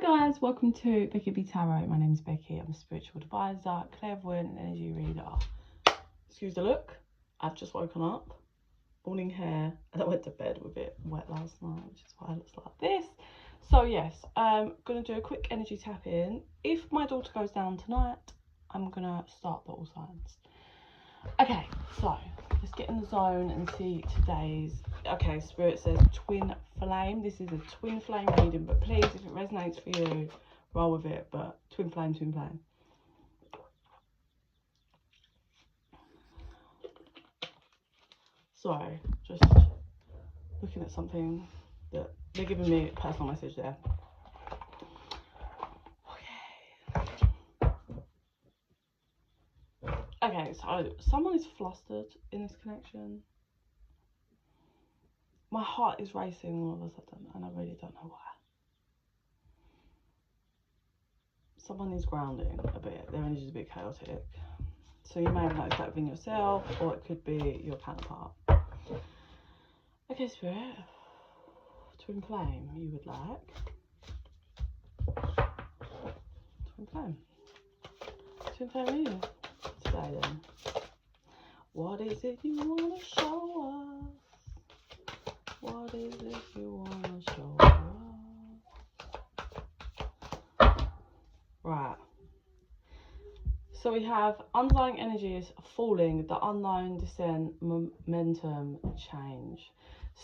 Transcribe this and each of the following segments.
guys, welcome to bekibtarot. My name is Becky. I'm a spiritual advisor, clairvoyant and energy reader. Excuse the look, I've just woken up, morning hair, and I went to bed with it wet last night, which is why it looks like this. So yes, I'm gonna do a quick energy tap in. If my daughter goes down tonight, I'm gonna start the all signs. Okay, so let's get in the zone and see today's. Okay, Spirit says twin flame. This is a twin flame reading, but please, if it resonates for you, roll with it. But twin flame, twin flame. Sorry, just looking at something that they're giving me a personal message there. Okay, so someone is flustered in this connection. My heart is racing all of a sudden, and I really don't know why. Someone is grounding a bit. Their energy is a bit chaotic. So you may have noticed that within yourself, or it could be your counterpart. Okay, Spirit. Twin flame, you would like. Twin flame. Twin flame reading today then. What is it you want to show us? What is it you want to show us? Right. So we have underlying energies falling, the unknown descent, momentum, change.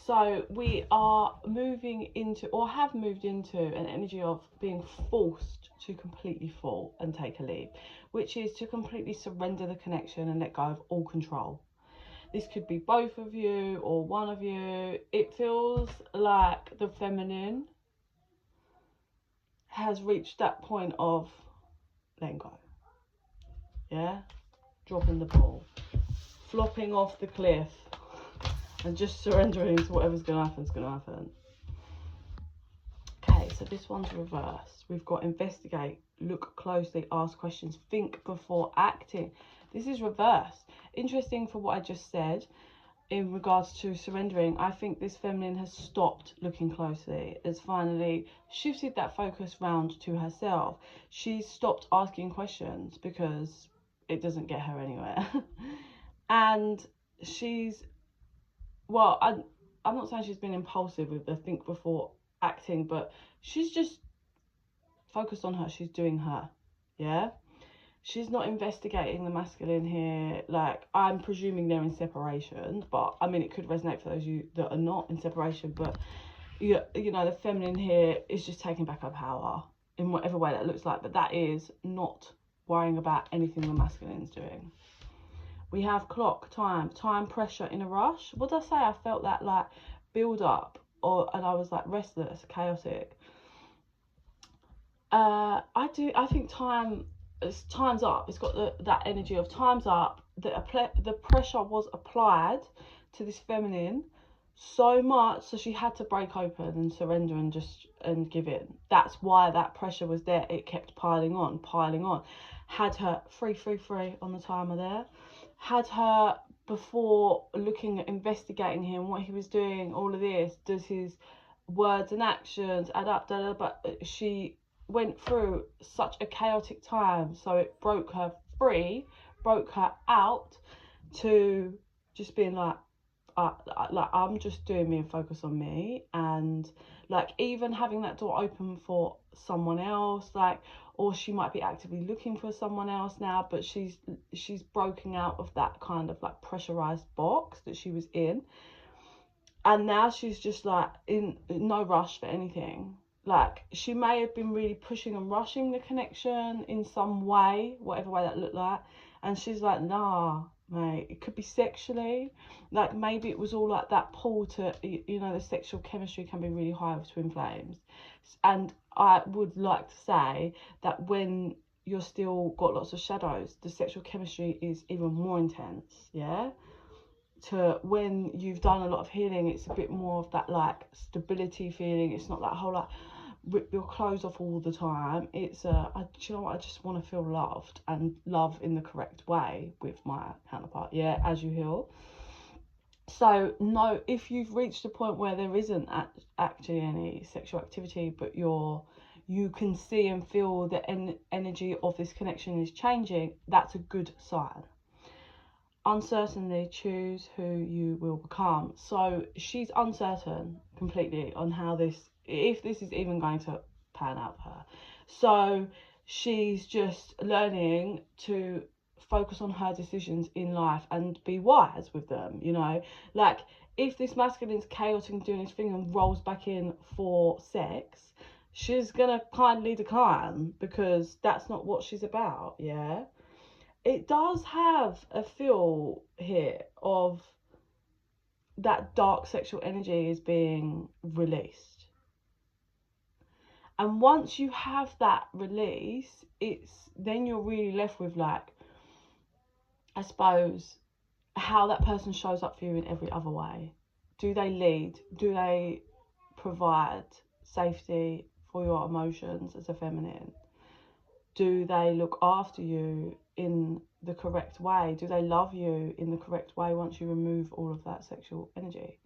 So we are moving into, or have moved into, an energy of being forced to completely fall and take a leap, which is to completely surrender the connection and let go of all control. This could be both of you or one of you. It feels like the feminine has reached that point of letting go. Yeah? Dropping the ball. Flopping off the cliff. And just surrendering to whatever's going to happen is going to happen. Okay, so this one's reversed. We've got investigate, look closely, ask questions, think before acting. This is reversed. Interesting for what I just said in regards to surrendering. I think this feminine has stopped looking closely. Has finally shifted that focus round to herself. She's stopped asking questions because it doesn't get her anywhere. And she's, well, I'm not saying she's been impulsive with the think before acting, but she's just focused on her. She's doing her. Yeah? She's not investigating the masculine here. Like, I'm presuming they're in separation, but I mean, it could resonate for those of you that are not in separation, but you know, the feminine here is just taking back her power in whatever way that looks like, but that is not worrying about anything the masculine's doing. We have clock, time pressure in a rush. What did I say? I felt that like build up, and I was like restless, chaotic. I think time's up. It's got that energy of time's up. The pressure was applied to this feminine so much, so she had to break open and surrender and give in. That's why that pressure was there. It kept piling on. Had her free on the timer there. Had her before looking at investigating him, what he was doing, all of this. Does his words and actions add up? But she went through such a chaotic time, so it broke her free, broke her out to just being like I'm just doing me and focus on me. And like even having that door open for someone else, like, or she might be actively looking for someone else now, but she's broken out of that kind of like pressurized box that she was in, and now she's just like in no rush for anything. Like, she may have been really pushing and rushing the connection in some way, whatever way that looked like. And she's like, nah, mate, it could be sexually. Like, maybe it was all like that pull to, you know, the sexual chemistry can be really high with twin flames. And I would like to say that when you're still got lots of shadows, the sexual chemistry is even more intense, yeah? To when you've done a lot of healing, it's a bit more of that like stability feeling. It's not that whole like rip your clothes off all the time. It's do you know what, I just want to feel loved, and love in the correct way with my counterpart, yeah, as you heal. So no, if you've reached a point where there isn't actually any sexual activity, but you're you can see and feel the energy of this connection is changing, that's a good sign. Uncertainly, choose who you will become. So she's uncertain completely on how this, if this is even going to pan out for her. So she's just learning to focus on her decisions in life and be wise with them, you know. Like, if this masculine's chaotic and doing his thing and rolls back in for sex, she's gonna kindly decline, because that's not what she's about. Yeah, it does have a feel here of that dark sexual energy is being released. And once you have that release, then you're really left with, like, I suppose, how that person shows up for you in every other way. Do they lead? Do they provide safety for your emotions as a feminine? Do they look after you in the correct way? Do they love you in the correct way once you remove all of that sexual energy?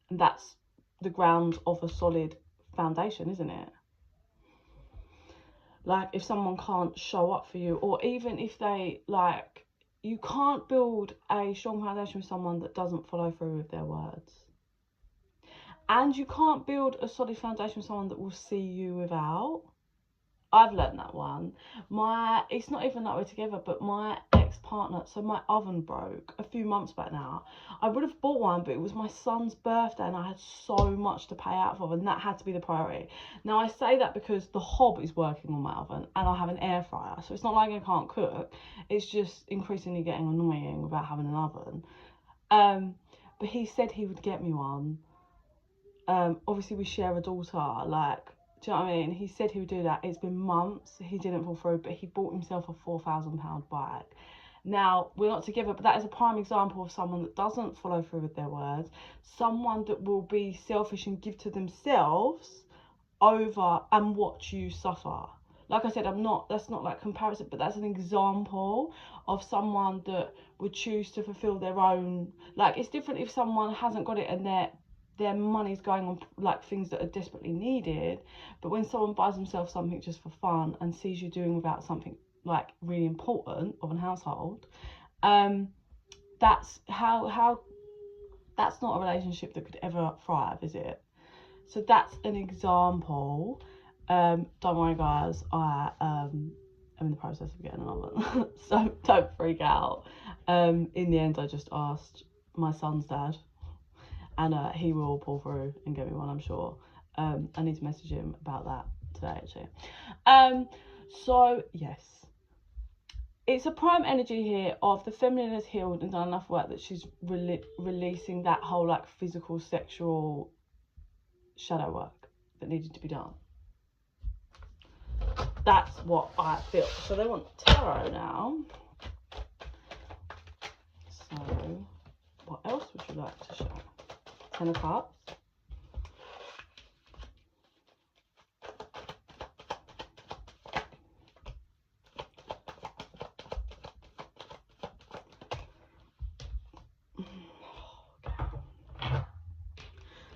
And that's the ground of a solid foundation, isn't it? Like, if someone can't show up for you, or even if they, like, you can't build a strong foundation with someone that doesn't follow through with their words. And you can't build a solid foundation with someone that will see you without. I've learned that one. It's not even that we're together, but my ex-partner, so my oven broke a few months back now. I would have bought one, but it was my son's birthday and I had so much to pay out for, and that had to be the priority. Now, I say that because the hob is working on my oven and I have an air fryer, so it's not like I can't cook. It's just increasingly getting annoying without having an oven. But he said he would get me one. Obviously we share a daughter, like, do you know what I mean? He said he would do that. It's been months. He didn't fall through, but he bought himself a £4,000 bike. Now, we're not together, but that is a prime example of someone that doesn't follow through with their words. Someone that will be selfish and give to themselves over and watch you suffer. Like I said, that's not like comparison, but that's an example of someone that would choose to fulfill their own, like, it's different if someone hasn't got it and their money's going on, like, things that are desperately needed. But when someone buys themselves something just for fun and sees you doing without something, like, really important of an household, that's that's not a relationship that could ever thrive, is it? So that's an example. Don't worry, guys, I am in the process of getting an oven, so don't freak out. In the end, I just asked my son's dad, and he will pull through and get me one, I'm sure. I need to message him about that today, actually. So yes, it's a prime energy here of the feminine has healed and done enough work that she's releasing that whole, like, physical sexual shadow work that needed to be done. That's what I feel. So they want tarot now. So what else would you like to show? 10 of Cups.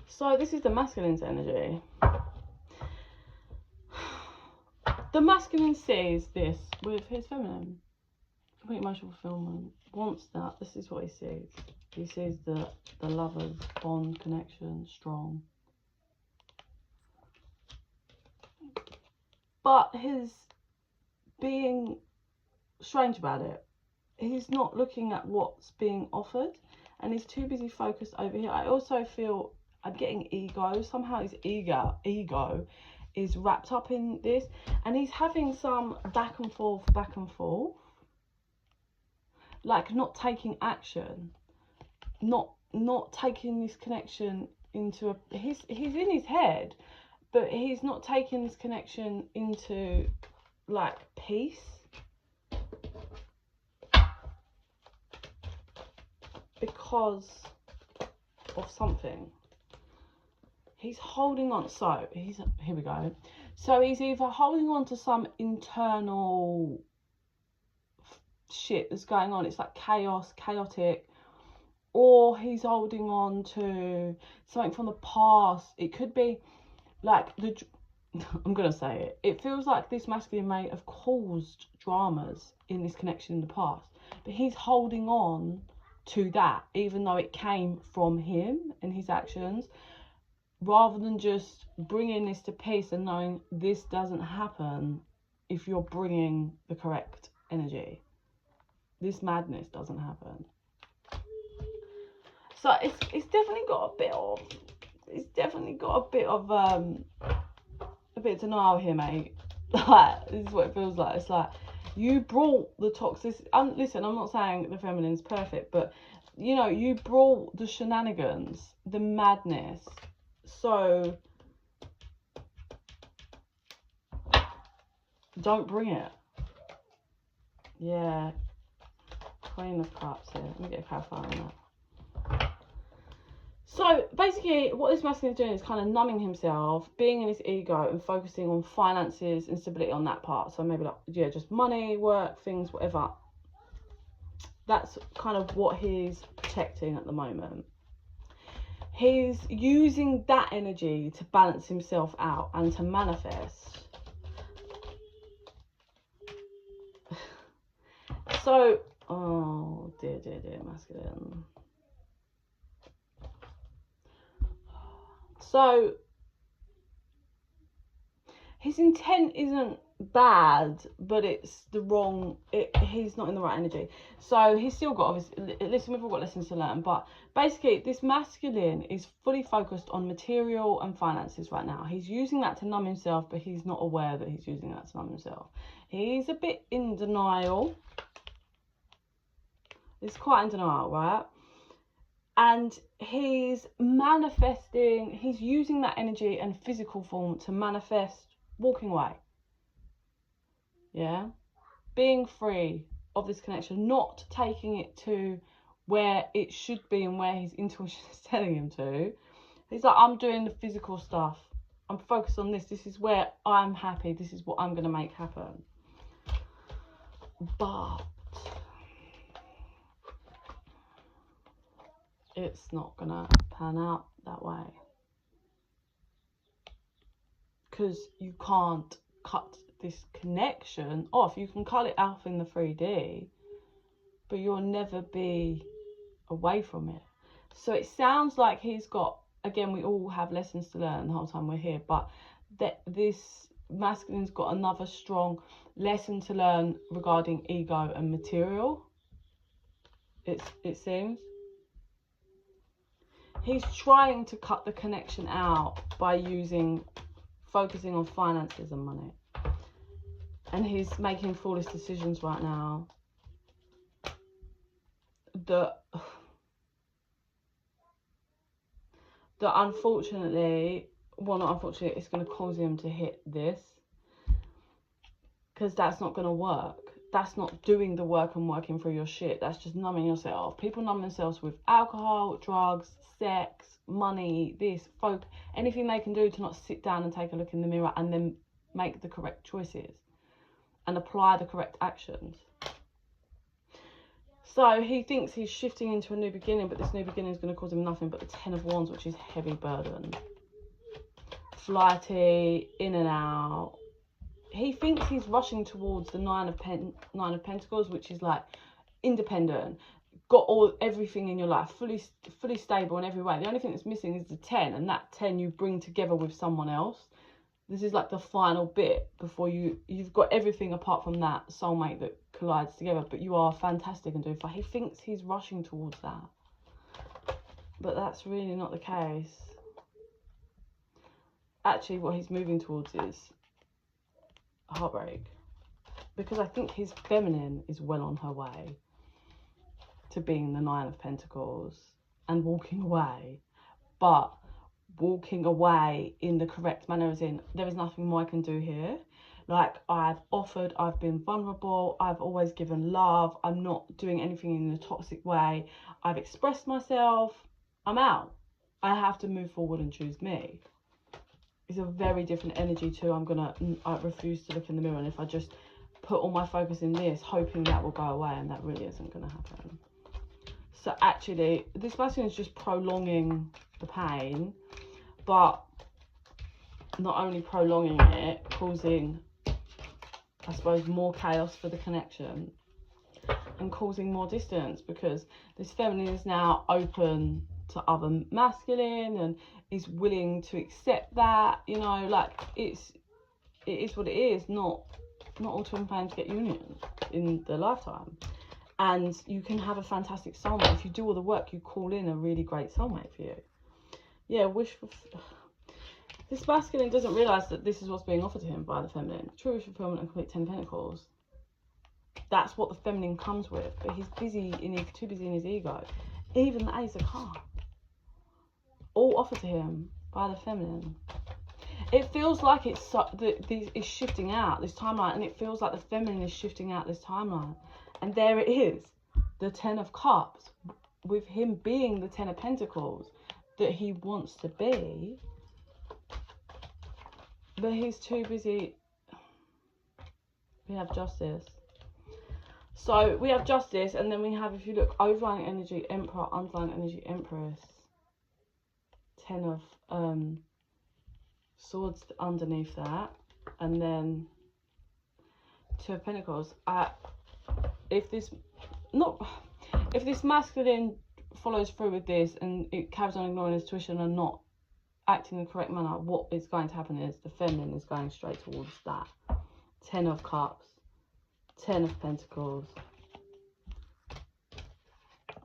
So this is the masculine's energy. The masculine sees this with his feminine. Complete emotional fulfillment. Wants that. This is what he sees. He sees the lovers' bond, connection, strong. But he's being strange about it. He's not looking at what's being offered, and he's too busy focused over here. I also feel I'm getting ego. Somehow his ego is wrapped up in this, and he's having some back and forth, like not taking action, not taking this connection into a, he's in his head, but he's not taking this connection into, like, peace, because of something. He's holding on. So here we go. So he's either holding on to some internal shit that's going on. It's like chaotic, or he's holding on to something from the past. It could be like I'm going to say it. It feels like this masculine may have caused dramas in this connection in the past. But he's holding on to that, even though it came from him and his actions, rather than just bringing this to peace and knowing this doesn't happen if you're bringing the correct energy. This madness doesn't happen. So it's definitely got a bit of, a bit of denial here, mate. Like, this is what it feels like. It's like you brought the toxicity. Listen, I'm not saying the feminine's perfect, but you know, you brought the shenanigans, the madness. So don't bring it. Yeah. Queen of Cups here. Let me get a clarifier on that. So basically what this masculine is doing is kind of numbing himself, being in his ego and focusing on finances and stability on that part. So maybe like, yeah, just money, work, things, whatever. That's kind of what he's protecting at the moment. He's using that energy to balance himself out and to manifest. So, oh dear, masculine. So his intent isn't bad, but it's the wrong, he's not in the right energy. So he's still got, obviously, listen, we've all got lessons to learn, but basically this masculine is fully focused on material and finances right now. He's using that to numb himself, but he's not aware that he's using that to numb himself. He's a bit in denial. He's quite in denial, right? And he's manifesting, he's using that energy and physical form to manifest walking away. Yeah? Being free of this connection, not taking it to where it should be and where his intuition is telling him to. He's like, I'm doing the physical stuff. I'm focused on this. This is where I'm happy. This is what I'm going to make happen. But it's not gonna pan out that way, because you can't cut this connection off. You can cut it off in the 3D, but you'll never be away from it. So it sounds like he's got, again, we all have lessons to learn the whole time we're here, but that this masculine's got another strong lesson to learn regarding ego and material. It seems he's trying to cut the connection out by focusing on finances and money. And he's making foolish decisions right now that unfortunately, well, not unfortunately, it's going to cause him to hit this. Because that's not going to work. That's not doing the work and working through your shit. That's just numbing yourself. People numb themselves with alcohol, drugs, sex, money, anything they can do to not sit down and take a look in the mirror and then make the correct choices and apply the correct actions. So he thinks he's shifting into a new beginning, but this new beginning is going to cause him nothing but the 10 of Wands, which is heavy burden. Flighty, in and out. He thinks he's rushing towards the Nine of Pentacles, which is like independent, got everything in your life, fully stable in every way. The only thing that's missing is the 10, and that 10 you bring together with someone else. This is like the final bit before you've got everything apart from that soulmate that collides together, but you are fantastic and doing fine. He thinks he's rushing towards that, but that's really not the case. Actually, what he's moving towards is heartbreak, because I think his feminine is well on her way to being the Nine of Pentacles and walking away, but walking away in the correct manner, as in there is nothing more I can do here. Like, I've offered, I've been vulnerable, I've always given love, I'm not doing anything in a toxic way, I've expressed myself, I'm out. I have to move forward and choose me. It's a very different energy to I refuse to look in the mirror, and if I just put all my focus in this, hoping that will go away, and that really isn't going to happen. So actually, this masculine is just prolonging the pain, but not only prolonging it, causing, I suppose, more chaos for the connection and causing more distance, because this feminine is now open to other masculine and is willing to accept that, you know, like it is what it is. Not all twin flames get unions in their lifetime, and you can have a fantastic soulmate. If you do all the work, you call in a really great soulmate for you. Yeah, this masculine doesn't realise that this is what's being offered to him by the feminine. True wish fulfillment and complete 10 of Pentacles. That's what the feminine comes with, but he's too busy in his ego. Even the Ace of Cups, all offered to him by the feminine. It feels like it's shifting out this timeline, and it feels like the feminine is shifting out this timeline. And there it is, the 10 of Cups, with him being the 10 of Pentacles that he wants to be, but he's too busy. We have Justice. So we have Justice, and then we have, if you look, overlying energy, Emperor, underlying energy, Empress, 10 of Swords underneath that, and then 2 of Pentacles. If this masculine follows through with this and it carries on ignoring his tuition and not acting in the correct manner, what is going to happen is the feminine is going straight towards that 10 of Cups, 10 of Pentacles,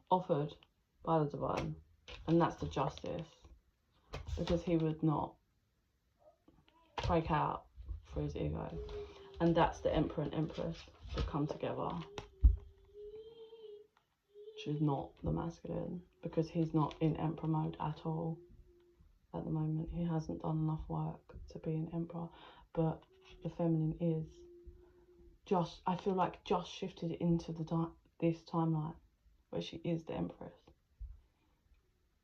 offered by the divine, and that's the Justice, because he would not break out for his ego. And that's the Emperor and Empress that come together, which is not the masculine, because he's not in Emperor mode at all at the moment. He hasn't done enough work to be an Emperor, but the feminine is just, I feel like, just shifted into this timeline where she is the Empress.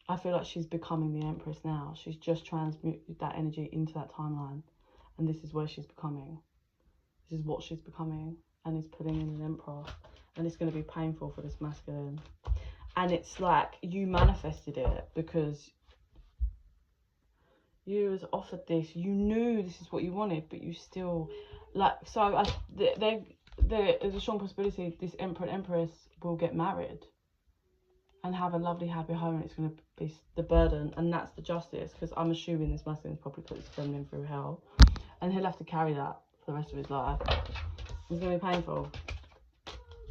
I feel like she's becoming the Empress now. She's just transmuted that energy into that timeline, and this is where she's becoming. This is what she's becoming, and is putting in an Emperor, and it's going to be painful for this masculine. And it's like you manifested it, because you was offered this. You knew this is what you wanted, but you still, like, so there's a strong possibility this Emperor and Empress will get married and have a lovely happy home, and it's going to be the burden, and that's the Justice, because I'm assuming this masculine's probably put his feminine through hell, and he'll have to carry that for the rest of his life. It's going to be painful,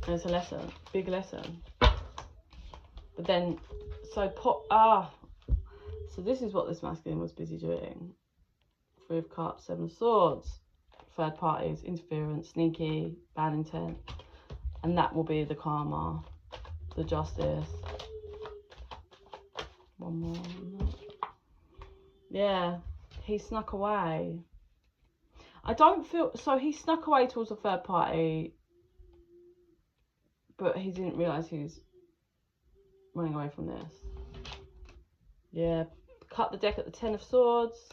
and it's a lesson, big lesson. But then, so this is what this masculine was busy doing. 3 of Cups, 7 of Swords, third parties, interference, sneaky, bad intent, and that will be the karma, the Justice. One more. Yeah, he snuck away. I don't feel, so he snuck away towards a third party, but he didn't realise he was running away from this. Yeah, cut the deck at the 10 of Swords.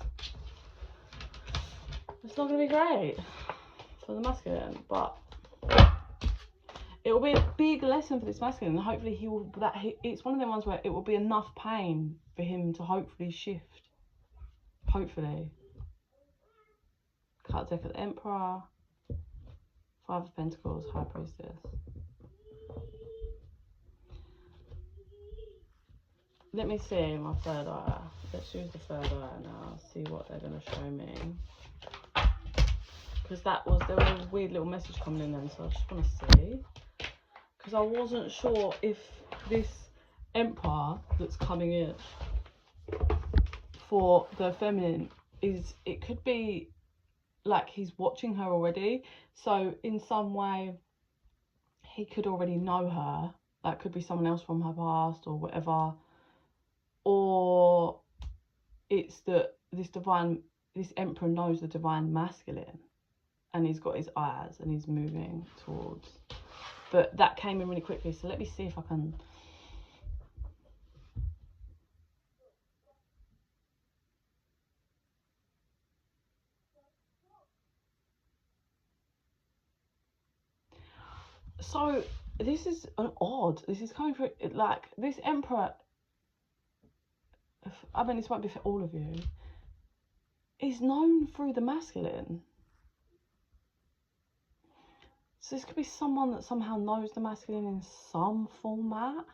It's not going to be great for the masculine, but it will be a big lesson for this masculine. And hopefully it's one of them ones where it will be enough pain for him to hopefully shift. Hopefully. Cut deck at the Emperor, 5 of Pentacles, High Priestess. Let me see my third eye. Let's use the third eye now. See what they're going to show me. Because there was a weird little message coming in then, so I just want to see. Because I wasn't sure if this Emperor that's coming in for the feminine it could be like he's watching her already. So in some way, he could already know her. That could be someone else from her past or whatever. Or it's that this Emperor knows the divine masculine, and he's got his eyes and he's moving towards. But that came in really quickly, so let me see if I can. So this is this is coming from, like, this Emperor, I mean, this might be for all of you. is known through the masculine. So this could be someone that somehow knows the masculine in some format.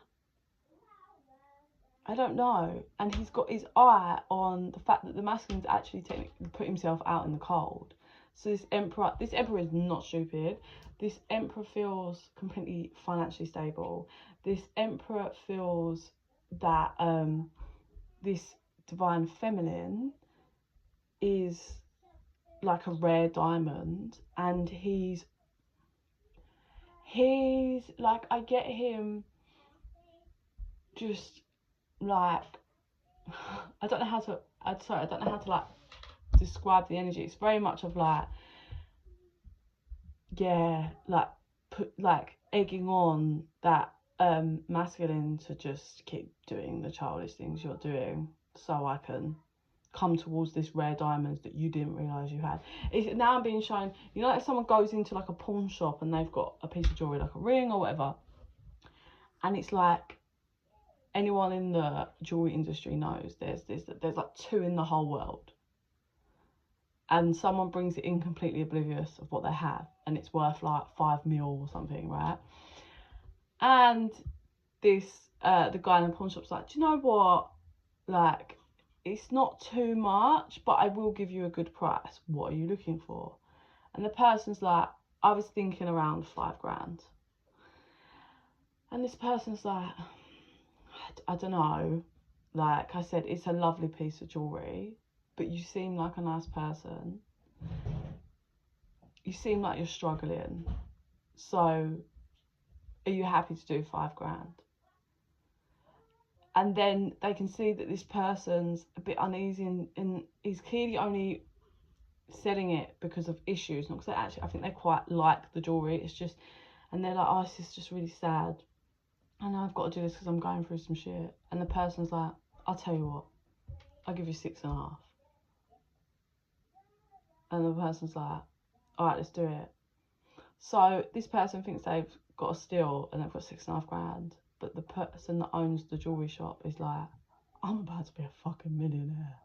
I don't know. And he's got his eye on the fact that the masculine's actually technically put himself out in the cold. So this emperor is not stupid. This emperor feels completely financially stable. This emperor feels that this divine feminine is like a rare diamond, and he's like, I get him just like, I don't know how to like describe the energy. It's very much of like, yeah, like egging on that masculine to just keep doing the childish things you're doing, so I can come towards this rare diamonds that you didn't realise you had. It's now I'm being shown, you know, like someone goes into like a pawn shop and they've got a piece of jewellery, like a ring or whatever, and it's like, anyone in the jewellery industry knows there's like 2 in the whole world, and someone brings it in completely oblivious of what they have, and it's worth like 5 mil or something, right? And this the guy in the pawn shop's like, do you know what, like, it's not too much, but I will give you a good price. What are you looking for? And the person's like, I was thinking around 5 grand. And this person's like, I don't know, like I said, it's a lovely piece of jewellery, but you seem like a nice person. You seem like you're struggling. So are you happy to do 5 grand? And then they can see that this person's a bit uneasy, and he's clearly only selling it because of issues, not because actually I think they quite like the jewellery. It's just, and they're like, oh, this is just really sad. I know I've got to do this because I'm going through some shit. And the person's like, I'll tell you what, I'll give you 6.5. And the person's like, all right, let's do it. So this person thinks they've got a steal and they've got 6.5 grand. But the person that owns the jewellery shop is like, I'm about to be a fucking millionaire.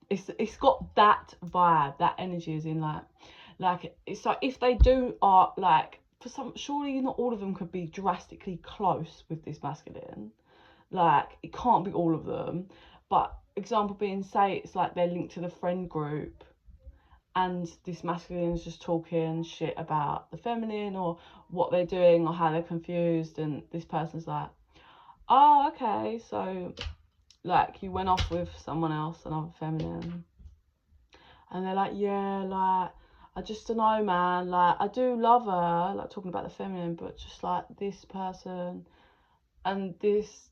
It's got that vibe, that energy, is in like it's like, if they do are like, for some, surely not all of them could be drastically close with this masculine. Like, it can't be all of them. But example being, say it's like they're linked to the friend group, and this masculine is just talking shit about the feminine or what they're doing or how they're confused, and this person's like, oh, okay, so like you went off with someone else, another feminine. And they're like, yeah, like, I just don't know, man, like, I do love her, like, talking about the feminine, but just like this person. And this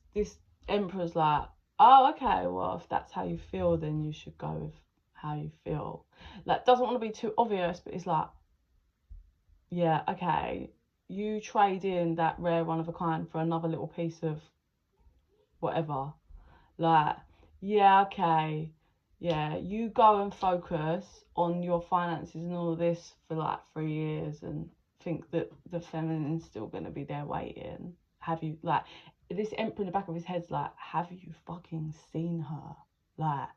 emperor's like, oh, okay, well, if that's how you feel, then you should go with how you feel. Like, doesn't want to be too obvious, but it's like, yeah, okay, you trade in that rare one of a kind for another little piece of whatever. Like, yeah, okay, yeah, you go and focus on your finances and all of this for like 3 years and think that the feminine's still going to be there waiting. Have you, like, this emperor in the back of his head's like, have you fucking seen her? Like,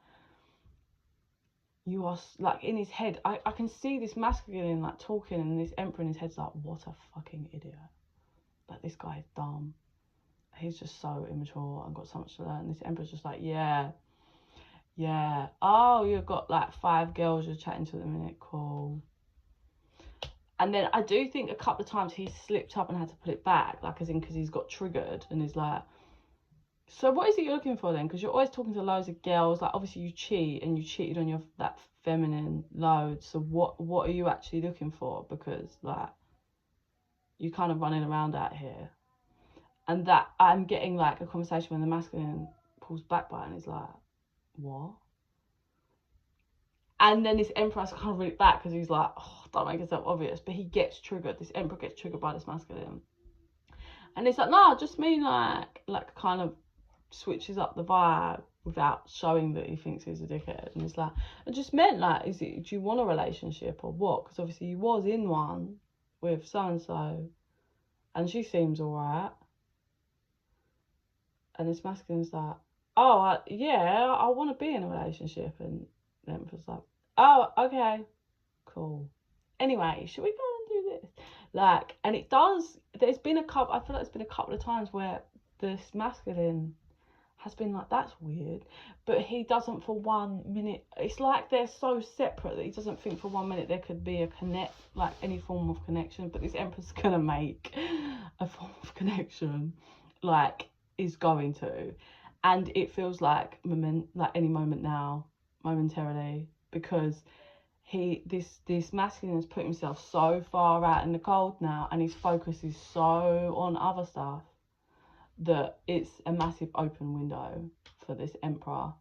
you are, like, in his head, I can see this masculine like talking, and this emperor in his head's like, what a fucking idiot. Like, this guy is dumb. He's just so immature and got so much to learn. This emperor's just like, yeah, oh, you've got like 5 girls you're chatting to at the minute, cool. And then I do think a couple of times he slipped up and had to put it back, like, as in, because he's got triggered and is like, so what is it you're looking for then? Because you're always talking to loads of girls. Like, obviously you cheat, and you cheated on that feminine load. So what are you actually looking for? Because, like, you're kind of running around out here. And that I'm getting like a conversation when the masculine pulls back by it and is like, what? And then this emperor has to kind of reel it back because he's like, oh, don't make yourself obvious. But he gets triggered. This emperor gets triggered by this masculine. And it's like, no, just mean like kind of switches up the vibe without showing that he thinks he's a dickhead. And it's like, it just meant like, do you want a relationship or what? Because obviously you was in one with so-and-so and she seems alright. And this masculine's like, oh, yeah, I want to be in a relationship. And The Emperor's like, oh, okay, cool. Anyway, should we go and do this? Like, and it does, there's been a couple, I feel like there's been a couple of times where this masculine has been like, that's weird, but he doesn't for 1 minute, it's like they're so separate that he doesn't think for 1 minute there could be a connect, like any form of connection. But this Emperor's gonna make a form of connection, like is going to, and it feels like any moment now, momentarily, because this masculine has put himself so far out in the cold now, and his focus is so on other stuff that it's a massive open window for this Emperor.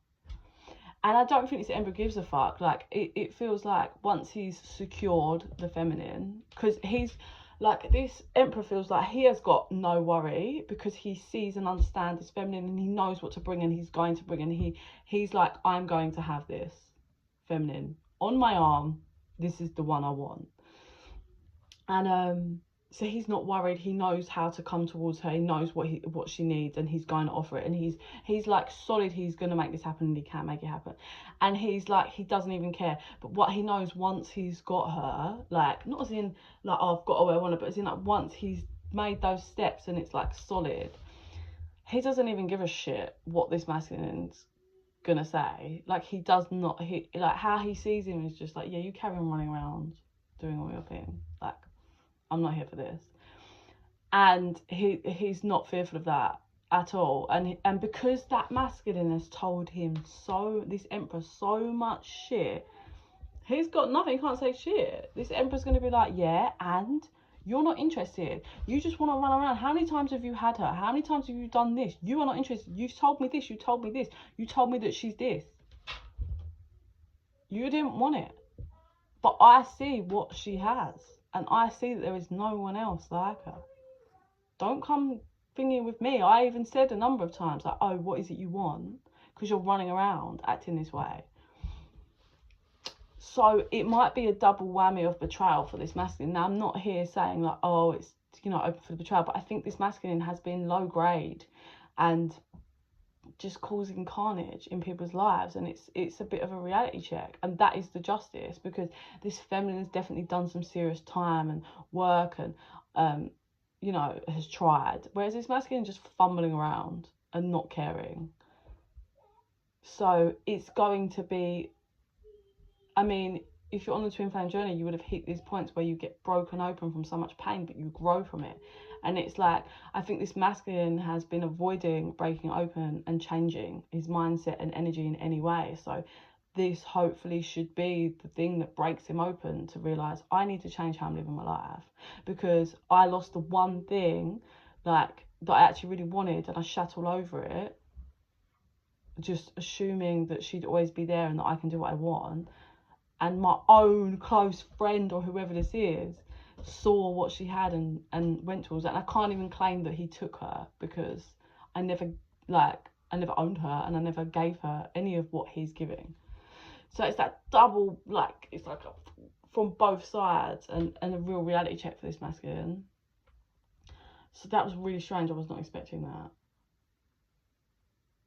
And I don't think this Emperor gives a fuck. Like, it feels like once he's secured the feminine, because he's like, this Emperor feels like he has got no worry, because he sees and understands this feminine, and he knows what to bring, and he's going to bring, and he's like, I'm going to have this feminine on my arm. This is the one I want. And so he's not worried. He knows how to come towards her. He knows what she needs, and he's going to offer it. And he's like solid. He's going to make this happen, and he can make it happen. And he's like, he doesn't even care. But what he knows, once he's got her, like, not as in like, oh, I've got her where I want her, but as in like, once he's made those steps and it's like solid, he doesn't even give a shit what this masculine's gonna say. Like, he does not. He, like, how he sees him is just like, yeah, you carry on running around doing all your thing. Like, I'm not here for this. And he's not fearful of that at all. And because that masculine has told him this Emperor so much shit, he's got nothing. He can't say shit. This Emperor's going to be like, yeah, and you're not interested. You just want to run around. How many times have you had her? How many times have you done this? You are not interested. You've told me this. You told me this. You told me that she's this. You didn't want it. But I see what she has. And I see that there is no one else like her. Don't come thinking with me. I even said a number of times, like, oh, what is it you want? Because you're running around acting this way. So it might be a double whammy of betrayal for this masculine. Now, I'm not here saying like, oh, it's, you know, open for the betrayal. But I think this masculine has been low grade and just causing carnage in people's lives, and it's a bit of a reality check. And that is the justice, because this feminine has definitely done some serious time and work, and you know, has tried, whereas this masculine just fumbling around and not caring. So it's going to be, I mean, if you're on the twin flame journey, you would have hit these points where you get broken open from so much pain, but you grow from it. And it's like, I think this masculine has been avoiding breaking open and changing his mindset and energy in any way. So this hopefully should be the thing that breaks him open to realise, I need to change how I'm living my life, because I lost the one thing like that I actually really wanted, and I shat all over it, just assuming that she'd always be there and that I can do what I want. And my own close friend, or whoever this is, saw what she had and went towards that. And I can't even claim that he took her, because I never owned her, and I never gave her any of what he's giving. So it's that double, like, it's like from both sides, and a real reality check for this masculine. So that was really strange. I was not expecting that.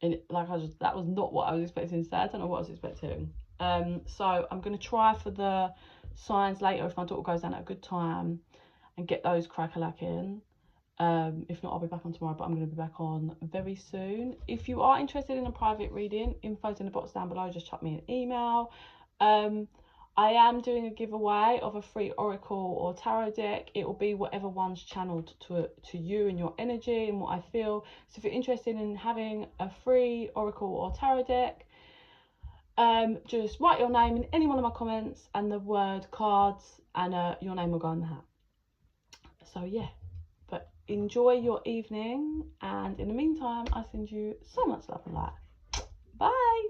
And like, that was not what I was expecting to say. I don't know what I was expecting. So I'm going to try for the signs later if my daughter goes down at a good time and get those crack-a-lacking. If not, I'll be back on tomorrow, but I'm going to be back on very soon. If you are interested in a private reading, info's in the box down below. Just chuck me an email. I am doing a giveaway of a free oracle or tarot deck. It will be whatever one's channeled to you and your energy and what I feel. So if you're interested in having a free oracle or tarot deck, just write your name in any one of my comments and the word cards, and your name will go in the hat. So yeah, but enjoy your evening, and in the meantime, I send you so much love and light. Bye.